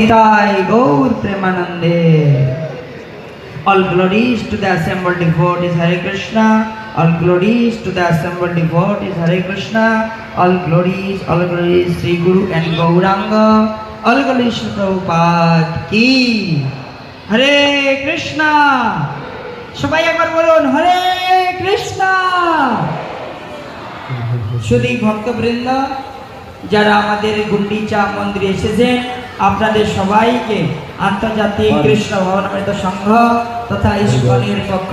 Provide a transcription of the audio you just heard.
নিতাই গৌর প্রেমানন্দে। All glories to the assembled devotees, Hare Krishna. All glories to the assembled devotees, Hare Krishna. All glories, Sri Guru and Gauranga. All glories to Prabhupada ki. Hare Krishna. সবাই একবার বলুন হরে কৃষ্ণা। শুধু ভক্তবৃন্দ যারা আমাদের গুন্ডিচা মন্দিরে এসেছেন, আপনাদের সবাইকে আন্তর্জাতিক কৃষ্ণ ভবনামৃত সংঘ তথা ইস্কনের পক্ষ